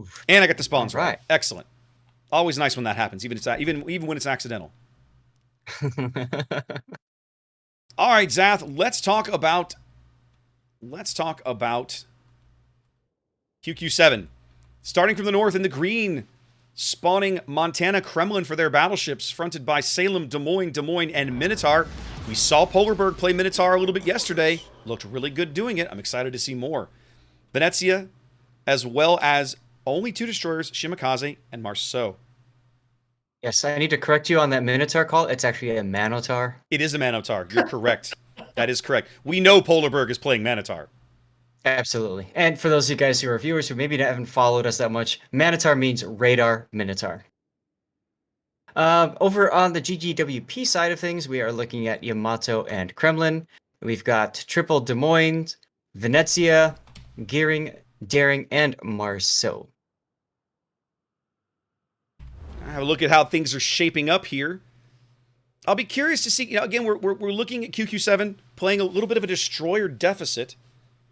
Ooh. And I got the spawns All right. Excellent. Always nice when that happens, even when it's accidental. right. All right, Zath, let's talk about QQ7. Starting from the north in the green, spawning Montana Kremlin for their battleships, fronted by Salem, Des Moines, and Minotaur. We saw Polarberg play Minotaur a little bit yesterday. Looked really good doing it. I'm excited to see more. Venezia, as well as only 2 destroyers, Shimakaze and Marceau. Yes, I need to correct you on that Minotaur call. It's actually a Manotaur. It is a Manotaur. You're correct. That is correct. We know Polarberg is playing Manotaur. Absolutely. And for those of you guys who are viewers who maybe haven't followed us that much, Manotaur means radar Minotaur. Over on the GGWP side of things, we are looking at Yamato and Kremlin. We've got Triple Des Moines, Venezia, Gearing, Daring, and Marceau. Have a look at how things are shaping up here. I'll be curious to see, again, we're looking at QQ7 playing a little bit of a destroyer deficit.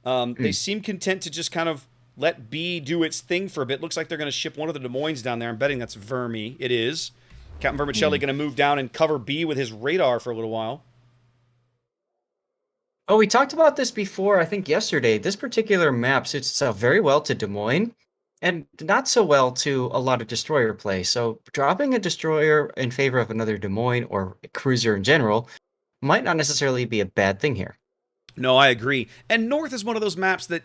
They seem content to just kind of let B do its thing for a bit. Looks like they're going to ship one of the Des Moines down there. I'm betting that's Vermi. It is. Captain Vermicelli going to move down and cover B with his radar for a little while. Oh, we talked about this before, I think yesterday. This particular map suits itself very well to Des Moines and not so well to a lot of destroyer play. So dropping a destroyer in favor of another Des Moines or a cruiser in general might not necessarily be a bad thing here. No, I agree. And North is one of those maps that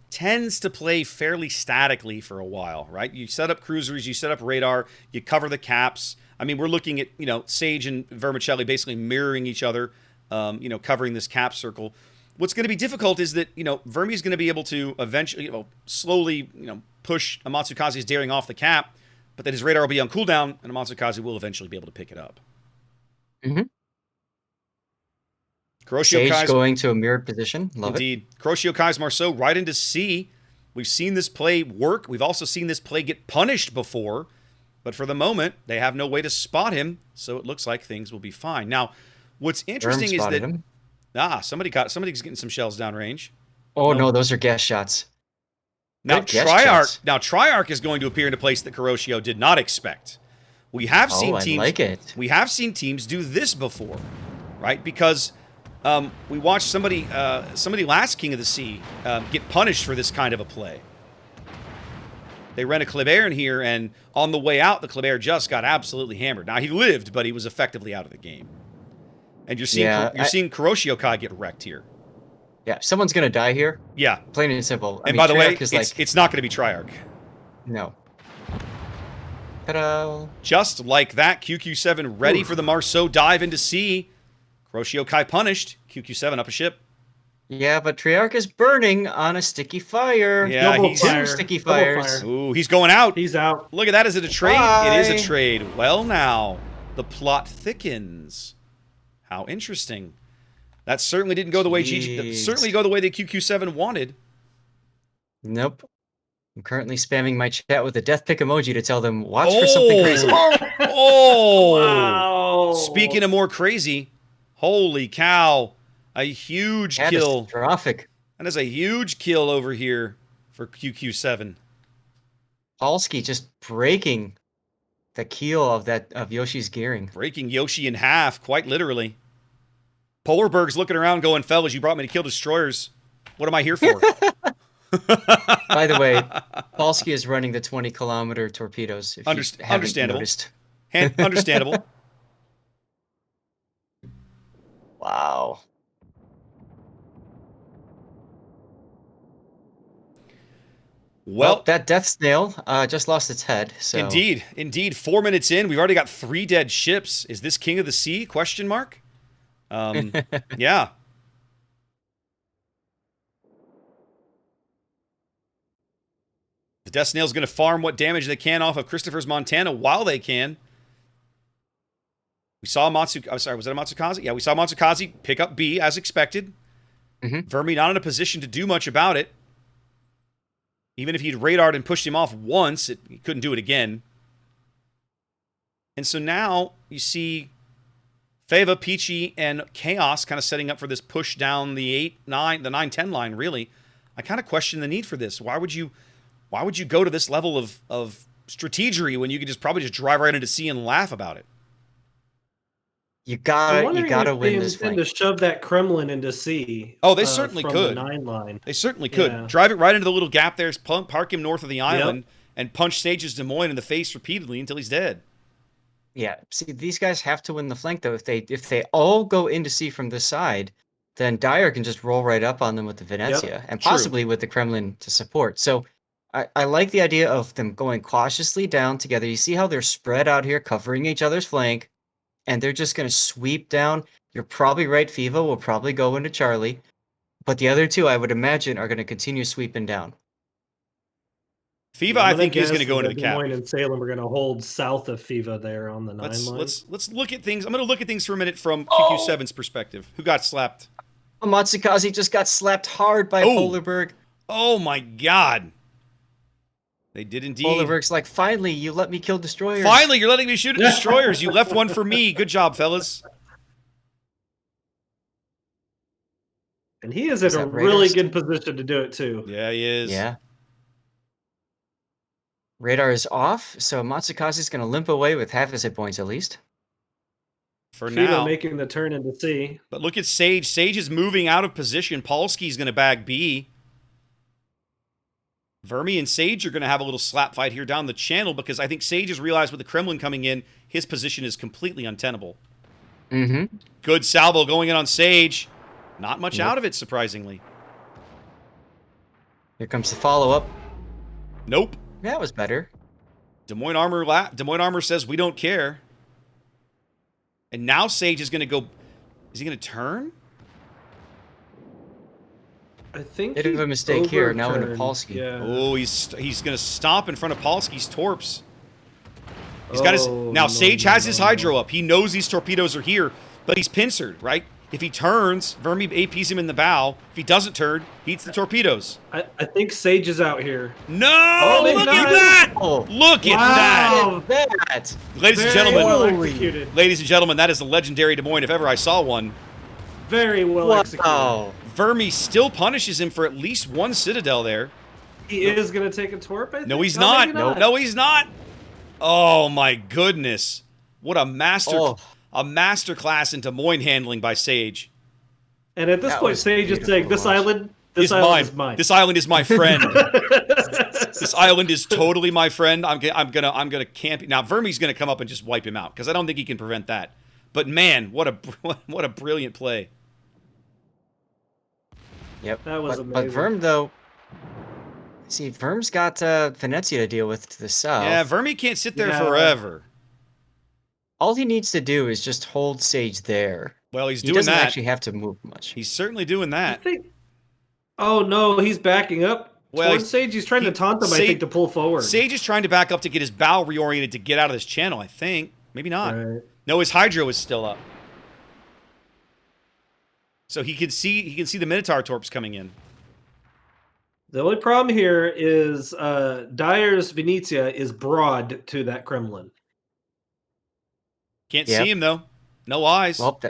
tends to play fairly statically for a while, right? You set up cruisers, you set up radar, you cover the caps. I mean, we're looking at, Sage and Vermicelli basically mirroring each other, covering this cap circle. What's going to be difficult is that, Vermi's going to be able to eventually, slowly, push Amatsukaze's daring off the cap, but then his radar will be on cooldown, and Amatsukaze will eventually be able to pick it up. Mm-hmm. Kuroshio Sage going to a mirrored position. Love Indeed. Kuroshio Kai's Marceau right into C. We've seen this play work. We've also seen this play get punished before. But for the moment, they have no way to spot him, so it looks like things will be fine. Now, what's interesting is that him. somebody's getting some shells downrange. Oh no, those are gas shots. Now Triarch is going to appear in a place that Kuroshio did not expect. We have seen teams do this before, right? Because we watched somebody last King of the Sea get punished for this kind of a play. They ran a Kleber in here, and on the way out, the Kleber just got absolutely hammered. Now, he lived, but he was effectively out of the game. And you're seeing Kuroshio Kai get wrecked here. Yeah, someone's going to die here. Yeah. Plain and simple. And by the way, it's not going to be Triarch. No. Ta-da. Just like that, QQ7 ready for the Marceau dive into C. Kuroshio Kai punished. QQ7 up a ship. Yeah, but Triarch is burning on a sticky fire. Yeah, he's two sticky fires. Ooh, he's going out. He's out. Look at that. Is it a trade? Bye. It is a trade. Well, now, the plot thickens. How interesting. That certainly didn't go the way the QQ7 wanted. Nope. I'm currently spamming my chat with a death pick emoji to tell them, watch for something crazy. Oh! Wow. Speaking of more crazy, holy cow. A huge kill. Catastrophic. That is a huge kill over here for QQ7. Polsky just breaking the keel of Yoshi's gearing. Breaking Yoshi in half, quite literally. Polarberg's looking around going, fellas, you brought me to kill destroyers. What am I here for? By the way, Polsky is running the 20-kilometer torpedoes. If you haven't noticed. Understandable. Wow. Well, that death snail just lost its head. So Indeed. 4 minutes in, we've already got 3 dead ships. Is this King of the Sea? Question mark. Yeah. The death snail's going to farm what damage they can off of Christopher's Montana while they can. We saw was that a Matsukaze? Yeah, we saw Matsukaze pick up B as expected. Vermi not in a position to do much about it. Even if he'd radared and pushed him off once, he couldn't do it again. And so now you see Feva, Peachy, and Chaos kind of setting up for this push down the 9-10 line, really. I kind of question the need for this. Why would you Why would you go to this level of strategery when you could just probably just drive right into sea and laugh about it? You gotta win this intend flank. to shove that Kremlin into sea. Oh, they certainly from could. The 9 line. They certainly could. Yeah. Drive it right into the little gap there, park him north of the island, and punch Sage's Des Moines in the face repeatedly until he's dead. Yeah, see, these guys have to win the flank though. If they all go into sea from this side, then Dyer can just roll right up on them with the Venezia and possibly with the Kremlin to support. So I like the idea of them going cautiously down together. You see how they're spread out here, covering each other's flank, and they're just going to sweep down. You're probably right. Fiva will probably go into Charlie, but the other two, I would imagine, are going to continue sweeping down. Fiva, I think, is going to go into the cap. Des Moines and Salem are going to hold south of Fiva there on the 9 line. Let's look at things. I'm going to look at things for a minute from QQ7's perspective. Who got slapped? Matsukaze just got slapped hard by Polarberg. Oh my God. They did indeed. Polarberg's like, finally, you let me kill destroyers. Finally, you're letting me shoot at destroyers. You left one for me. Good job, fellas. And he is in a really good position to do it, too. Yeah, he is. Yeah. Radar is off, so Matsukaze's going to limp away with half his hit points at least. For now. Making the turn into C. But look at Sage. Sage is moving out of position. Polsky's going to bag B. Vermi and Sage are going to have a little slap fight here down the channel because I think Sage has realized with the Kremlin coming in, his position is completely untenable. Mm-hmm. Good salvo going in on Sage. Not much out of it, surprisingly. Here comes the follow-up. Nope. That was better. Des Moines Armor says, we don't care. And now Sage is going to go... Is he going to turn? I think bit of a mistake here. Now into Polsky. Yeah. Oh, he's going to stop in front of Polsky's torps. He's got his... Now, Sage has his Hydro up. He knows these torpedoes are here, but he's pincered, right? If he turns, Vermi APs him in the bow. If he doesn't turn, he eats the torpedoes. I think Sage is out here. No! Look at that! Look at that! Ladies and gentlemen, that is a legendary Des Moines if ever I saw one. Very well executed. Vermi still punishes him for at least one Citadel there. He is going to take a torp, I think? No, he's not. No, he's not. Oh, my goodness. What a master class in Des Moines handling by Sage. And at this point, Sage is saying, this island is mine. This island is my friend. This island is totally my friend. I'm gonna camp. Now Vermi's gonna come up and just wipe him out because I don't think he can prevent that. But man, what a brilliant play. Yep. That was amazing. But Verm though, see, Verm's got Venezia to deal with to the south. Yeah, Vermi can't sit there forever. All he needs to do is just hold Sage there. Well, he doesn't actually have to move much. He's certainly doing that. Oh no, he's backing up towards Sage. He's trying to taunt them, I think, to pull forward. Sage is trying to back up to get his bow reoriented to get out of this channel, I think. Maybe not. Right. No, his Hydro is still up. So he can see the Minotaur torps coming in. The only problem here is Dyer's Venezia is broad to that Kremlin. Can't see him though. No eyes. Well,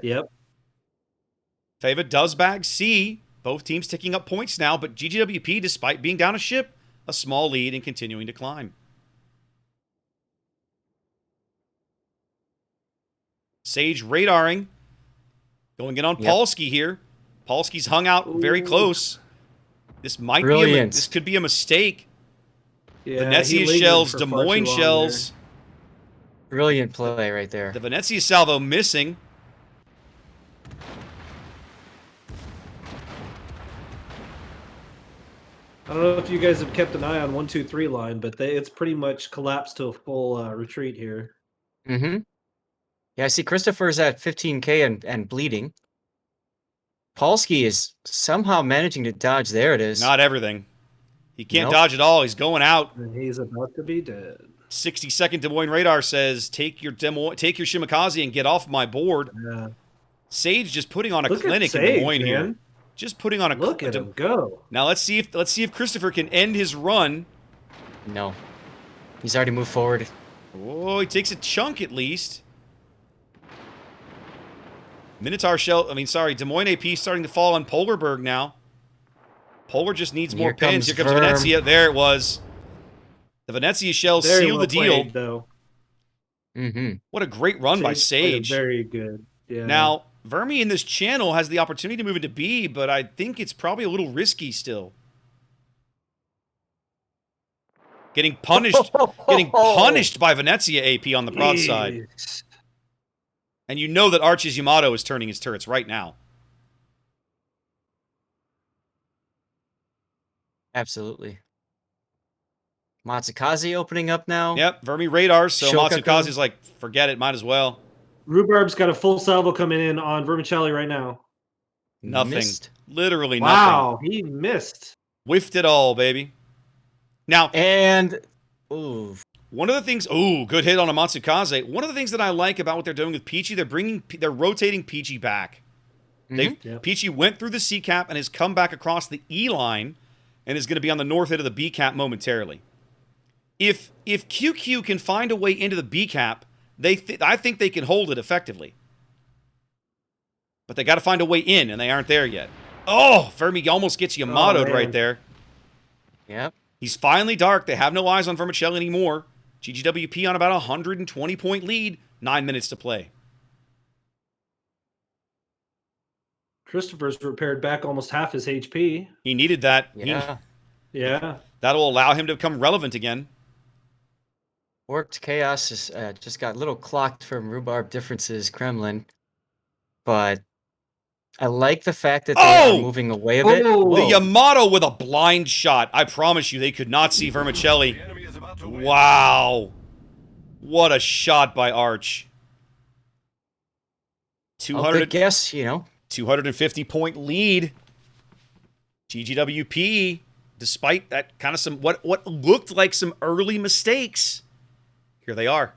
Fava does bag C. Both teams ticking up points now, but GGWP, despite being down a ship, a small lead and continuing to climb. Sage radaring. Going in on Polsky here. Polsky's hung out very close. This might be this could be a mistake. Yeah, Venezia shells, Des Moines shells. Brilliant play right there. The Venezia salvo missing. I don't know if you guys have kept an eye on 1, 2, 3 line, but it's pretty much collapsed to a full retreat here. Mm-hmm. Yeah, I see Christopher's at 15K and bleeding. Polsky is somehow managing to dodge. There it is. Not everything. He can't dodge at all. He's going out. And he's about to be dead. 60-second Des Moines radar says, take your Shimakaze and get off my board. Yeah. Sage just putting on a clinic in Des Moines here. Just putting on a look at him go. Now let's see if Christopher can end his run. No. He's already moved forward. Oh, he takes a chunk at least. Minotaur shell, Des Moines AP starting to fall on Polarberg now. Polar just needs more pins. Here comes Venezia. There it was. The Venezia shells seal the deal. Played, though. What a great run by Sage. Very good. Yeah. Now, Vermi in this channel has the opportunity to move into B, but I think it's probably a little risky still. Getting punished by Venezia AP on the broadside. And you know that Arch's Yamato is turning his turrets right now. Absolutely. Matsukaze opening up now. Yep, Vermi radars, so Matsukaze's like, forget it, might as well. Rhubarb's got a full salvo coming in on Vermicelli right now. Nothing. Missed. Literally nothing. Wow, he missed. Whiffed it all, baby. Now, and ooh. One of the things, good hit on a Matsukaze. One of the things that I like about what they're doing with Peachy, they're rotating Peachy back. Peachy went through the C cap and has come back across the E line and is going to be on the north end of the B cap momentarily. If QQ can find a way into the B cap, I think they can hold it effectively. But they got to find a way in, and they aren't there yet. Oh, Vermi almost gets Yamato'd right there. Yep. He's finally dark. They have no eyes on Vermicelli anymore. GGWP on about a 120-point lead. 9 minutes to play. Christopher's repaired back almost half his HP. He needed that. Yeah. That'll allow him to become relevant again. Worked Chaos is, just got a little clocked from Rhubarb differences, Kremlin. But I like the fact that they are moving away a bit. The Yamato with a blind shot. I promise you, they could not see Vermicelli. Wow. What a shot by Arch. 250-point lead. GGWP, despite that kind of what looked like some early mistakes. Here they are.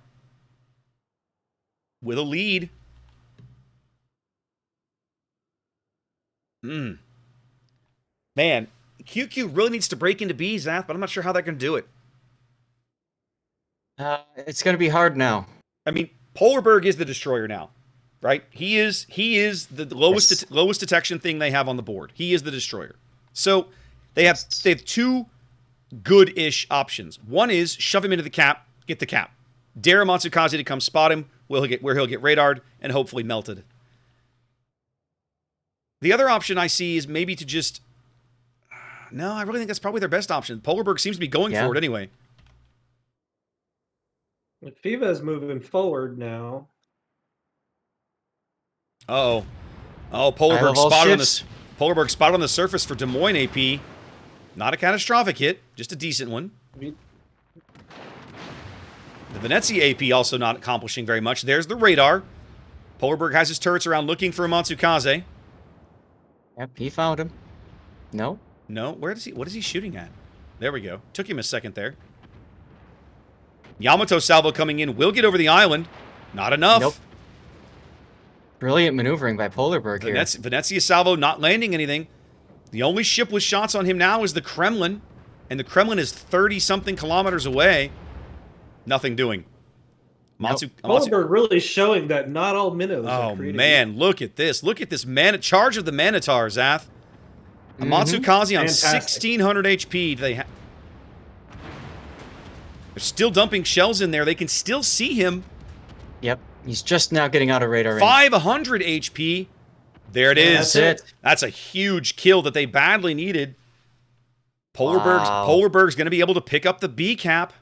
With a lead. Man, QQ really needs to break into B, Zath, but I'm not sure how they're going to do it. It's going to be hard now. I mean, Polarberg is the destroyer now, right? He is the lowest detection thing they have on the board. He is the destroyer. So they have two good-ish options. One is shove him into the cap, get the cap. Dare Matsukaze to come spot him, where he'll get radared and hopefully melted. The other option I see is maybe to just... No, I really think that's probably their best option. Polarberg seems to be going for it anyway. FIFA is moving forward now. Oh, Polarberg spotted on the surface for Des Moines AP. Not a catastrophic hit, just a decent one. The Venezia AP also not accomplishing very much. There's the radar. Polarberg has his turrets around looking for a Matsukaze. Yep, he found him. No? No, what is he shooting at? There we go. Took him a second there. Yamato salvo coming in, will get over the island. Not enough. Nope. Brilliant maneuvering by Polarberg here. Venezia salvo not landing anything. The only ship with shots on him now is the Kremlin. And the Kremlin is 30-something kilometers away. Nothing doing. Polarberg really showing that not all minnows are created. Man, look at this. Look at this charge of the Manitar, Zath. A Matsukaze on 1,600 HP. They're still dumping shells in there. They can still see him. Yep. He's just now getting out of radar range. 500 HP. There it is. That's it. That's a huge kill that they badly needed. Polarberg's going to be able to pick up the B cap.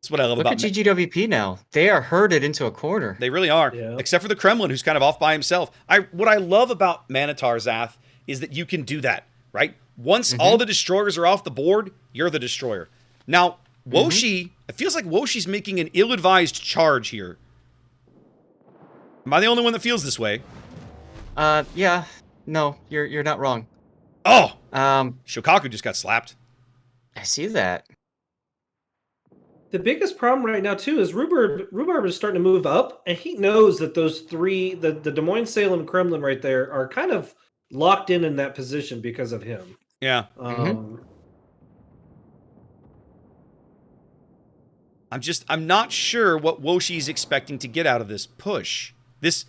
That's what I love about Look at GGWP now. They are herded into a corner. They really are. Yeah. Except for the Kremlin, who's kind of off by himself. What I love about Manitar, Zath, is that you can do that, right? Once all the destroyers are off the board, you're the destroyer. Now, Woshi, it feels like Woshi's making an ill-advised charge here. Am I the only one that feels this way? Yeah. No, you're not wrong. Oh! Shokaku just got slapped. I see that. The biggest problem right now, too, is Rhubarb is starting to move up, and he knows that those three, the Des Moines, Salem, Kremlin right there, are kind of locked in that position because of him. Yeah. I'm not sure what Woshi's expecting to get out of this push. This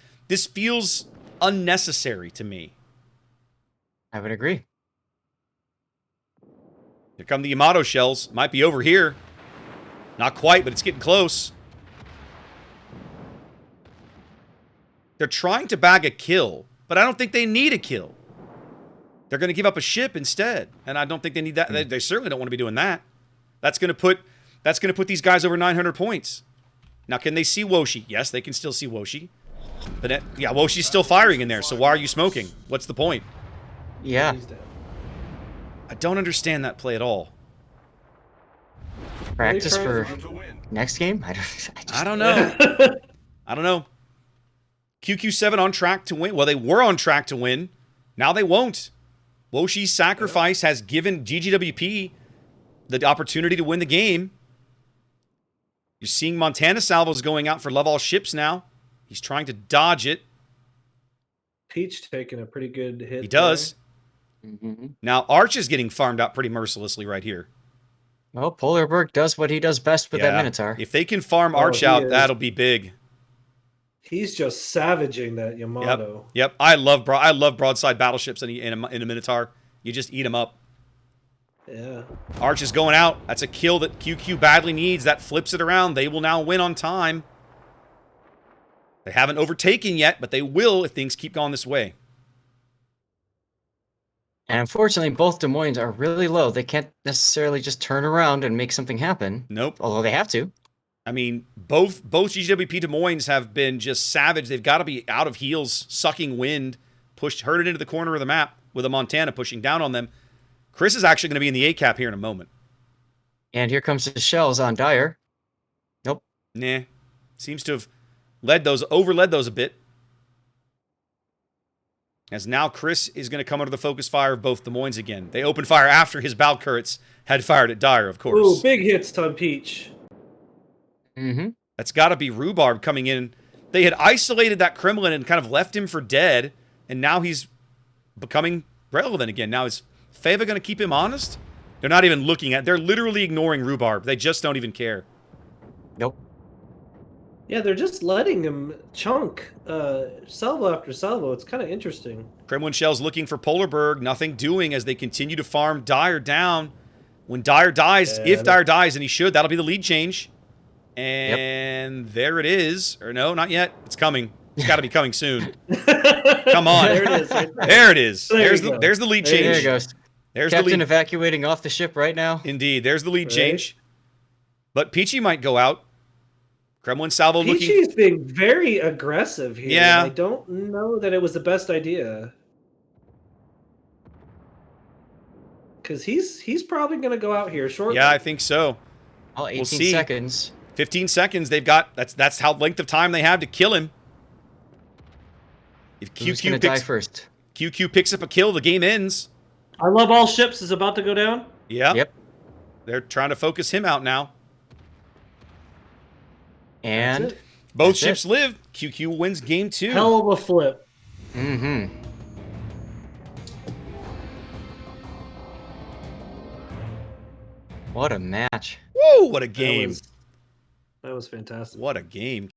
feels unnecessary to me. I would agree. Here come the Yamato shells. Might be over here. Not quite, but it's getting close. They're trying to bag a kill, but I don't think they need a kill. They're going to give up a ship instead, and I don't think they need that. They certainly don't want to be doing that. That's going to put these guys over 900 points. Now, can they see Woshi? Yes, they can still see Woshi. But yeah, Woshi's still firing in there, so why are you smoking? What's the point? Yeah. I don't understand that play at all. Practice for next game? I don't know. I don't know. QQ7 on track to win. Well, they were on track to win. Now they won't. Woshi's sacrifice has given GGWP the opportunity to win the game. You're seeing Montana salvos going out for love all ships now. He's trying to dodge it. Peach taking a pretty good hit. He does. Mm-hmm. Now Arch is getting farmed out pretty mercilessly right here. Well, Polarberg does what he does best with that Minotaur. If they can farm Arch out, that'll be big. He's just savaging that Yamato. Yep. I love broadside battleships in a Minotaur. You just eat them up. Yeah. Arch is going out. That's a kill that QQ badly needs. That flips it around. They will now win on time. They haven't overtaken yet, but they will if things keep going this way. And unfortunately, both Des Moines are really low. They can't necessarily just turn around and make something happen. Nope. Although they have to. I mean, both GGWP Des Moines have been just savage. They've got to be out of heels, sucking wind, herded into the corner of the map with a Montana pushing down on them. Chris is actually going to be in the A-cap here in a moment. And here comes the shells on Dyer. Nope. Nah. Seems to have overled those a bit. As now Chris is going to come under the focus fire of both Des Moines again. They opened fire after his Valkyrits had fired at Dyer, of course. Ooh, big hits on Peach. Mm-hmm. That's got to be Rhubarb coming in. They had isolated that Kremlin and kind of left him for dead, and now he's becoming relevant again. Now is Feva going to keep him honest? They're not even looking at. They're literally ignoring Rhubarb. They just don't even care. Nope. Yeah, they're just letting him chunk salvo after salvo. It's kind of interesting. Kremlin Shell's looking for Polarberg. Nothing doing as they continue to farm Dyer down. When Dyer dies, if Dyer dies, and he should, that'll be the lead change. And there it is. Or no, not yet. It's coming. It's got to be coming soon. Come on. There it is. Right there. There it is. There's the lead change. There it goes. There's Captain the lead. evacuating off the ship right now. Indeed. There's the lead change. But Peachy might go out. Kremlin salvo looking. Peachy's being very aggressive here. Yeah. I don't know that it was the best idea. Because he's probably going to go out here shortly. Yeah, I think so. Oh, 18 we'll see. seconds. 15 seconds. They've got. That's how length of time they have to kill him. If QQ die first. QQ picks up a kill, the game ends. I love all ships is about to go down. Yeah. Yep. They're trying to focus him out now. And both ships live. QQ wins game 2. Hell of a flip. Mm-hmm. What a match. Woo! What a game. That was fantastic. What a game.